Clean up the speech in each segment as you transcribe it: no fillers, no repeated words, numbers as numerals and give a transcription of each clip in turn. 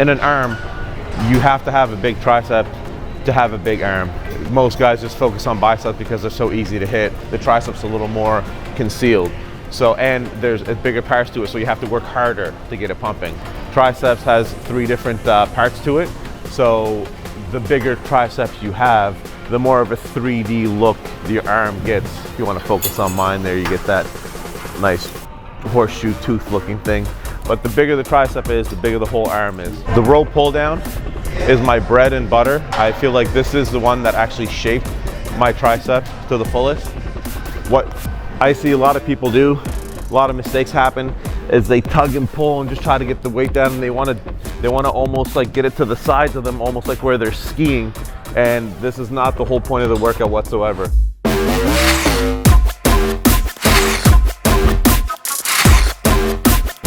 in an arm, you have to have a big tricep to have a big arm. Most guys just focus on biceps because they're so easy to hit. The triceps a little more concealed. So, and there's bigger parts to it, so you have to work harder to get it pumping. Triceps has 3 different parts to it. So the bigger triceps you have, the more of a 3D look your arm gets. If you want to focus on mine there, you get that nice horseshoe tooth looking thing. But the bigger the tricep is, the bigger the whole arm is. The row pull down is my bread and butter. I feel like this is the one that actually shaped my tricep to the fullest. What I see a lot of people do, a lot of mistakes happen, is they tug and pull and just try to get the weight down, and they want to almost like get it to the sides of them, almost like where they're skiing. And this is not the whole point of the workout whatsoever.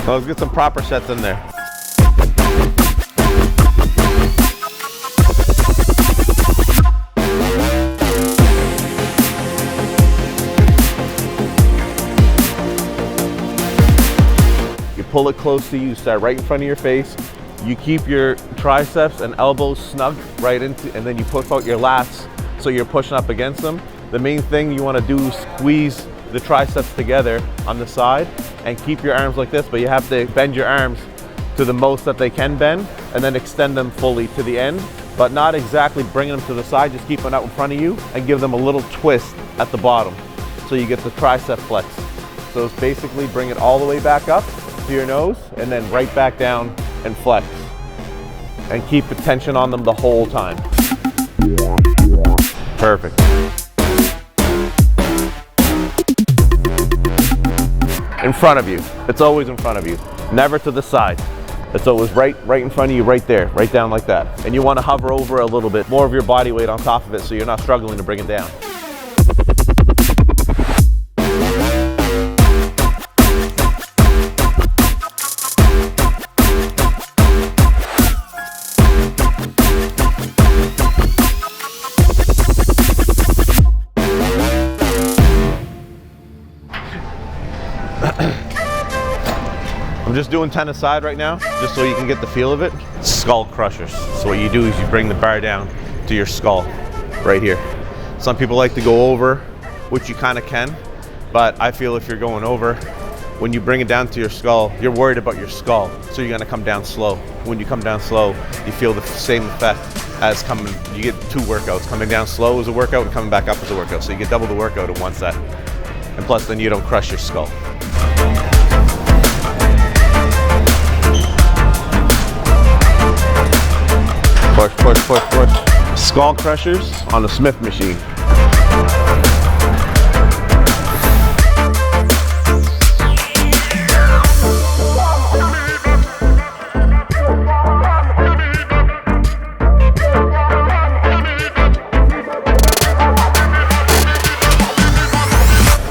So let's get some proper sets in there. Pull it close to you, start right in front of your face. You keep your triceps and elbows snug right into, and then you push out your lats so you're pushing up against them. The main thing you want to do is squeeze the triceps together on the side and keep your arms like this, but you have to bend your arms to the most that they can bend and then extend them fully to the end, but not exactly bringing them to the side, just keep them out in front of you and give them a little twist at the bottom so you get the tricep flex. So it's basically bring it all the way back up to your nose and then right back down and flex, and keep the tension on them the whole time. Perfect. In front of you. It's always in front of you, never to the side. It's always right in front of you, right there, right down like that. And you want to hover over a little bit more of your body weight on top of it so you're not struggling to bring it down. I'm just doing 10 aside right now, just so you can get the feel of it. Skull crushers. So what you do is you bring the bar down to your skull, right here. Some people like to go over, which you kind of can, but I feel if you're going over, when you bring it down to your skull, you're worried about your skull, so you're gonna come down slow. When you come down slow, you feel the same effect as coming, you get 2 workouts. Coming down slow is a workout and coming back up is a workout. So you get double the workout in one set. And plus then you don't crush your skull. Push, push, push, push. Skull crushers on the Smith machine.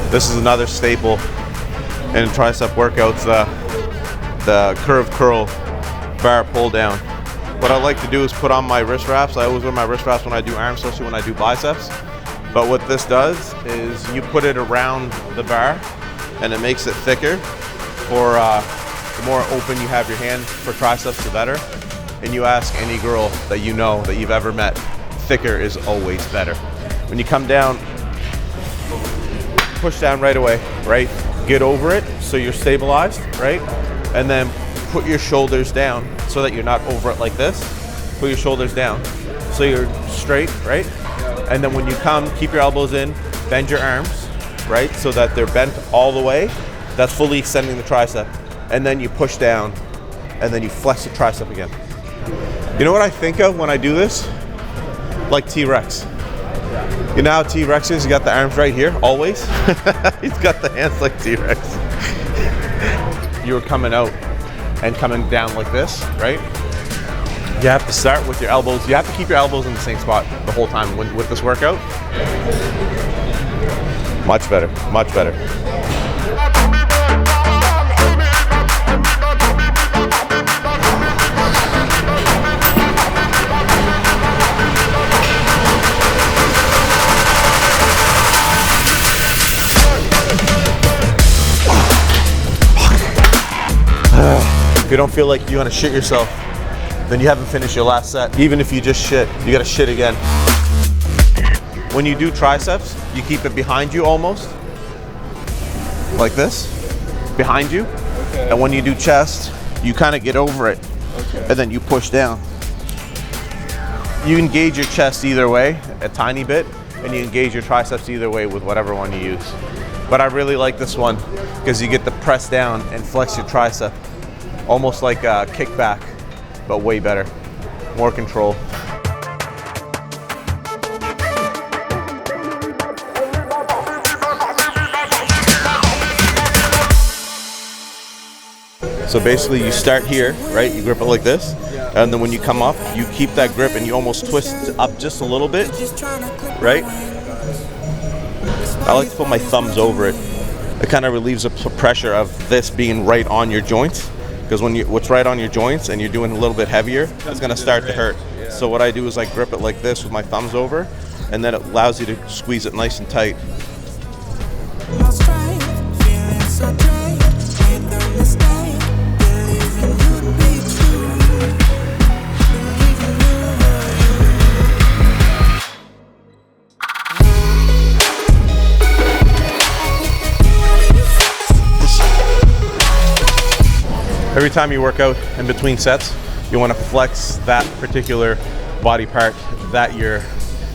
This is another staple in tricep workouts, the curve curl bar pull down. What I like to do is put on my wrist wraps. I always wear my wrist wraps when I do arms, especially when I do biceps. But what this does is you put it around the bar and it makes it thicker. For the more open you have your hand for triceps, the better. And you ask any girl that you know, that you've ever met, thicker is always better. When you come down, push down right away, right? Get over it so you're stabilized, right? And then put your shoulders down so that you're not over it like this. Put your shoulders down so you're straight, right? And then when you come, keep your elbows in, bend your arms, right? So that they're bent all the way. That's fully extending the tricep. And then you push down and then you flex the tricep again. You know what I think of when I do this? Like T-Rex. You know how T-Rex is? You got the arms right here, always. He's got the hands like T-Rex. You're coming out and coming down like this, right? You have to start with your elbows. You have to keep your elbows in the same spot the whole time with this workout. Much better, much better. If you don't feel like you want to shit yourself then you haven't finished your last set. Even if you just shit, you gotta shit again. When you do triceps, you keep it behind you almost, like this, behind you. Okay. And when you do chest, you kind of get over it, okay, and then you push down. You engage your chest either way, a tiny bit, and you engage your triceps either way with whatever one you use. But I really like this one because you get to press down and flex your tricep, almost like a kickback, but way better, more control. So basically you start here, right? You grip it like this, and then when you come up, you keep that grip and you almost twist up just a little bit, right? I like to put my thumbs over it. It kind of relieves the pressure of this being right on your joints, because when what's right on your joints and you're doing a little bit heavier, it's gonna start to hurt. So what I do is I grip it like this with my thumbs over, and then it allows you to squeeze it nice and tight. Every time you work out in between sets, you want to flex that particular body part that you're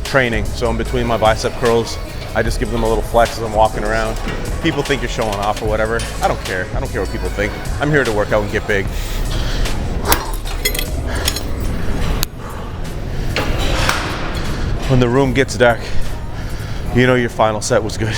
training. So in between my bicep curls, I just give them a little flex as I'm walking around. People think you're showing off or whatever. I don't care. I don't care what people think. I'm here to work out and get big. When the room gets dark, you know your final set was good.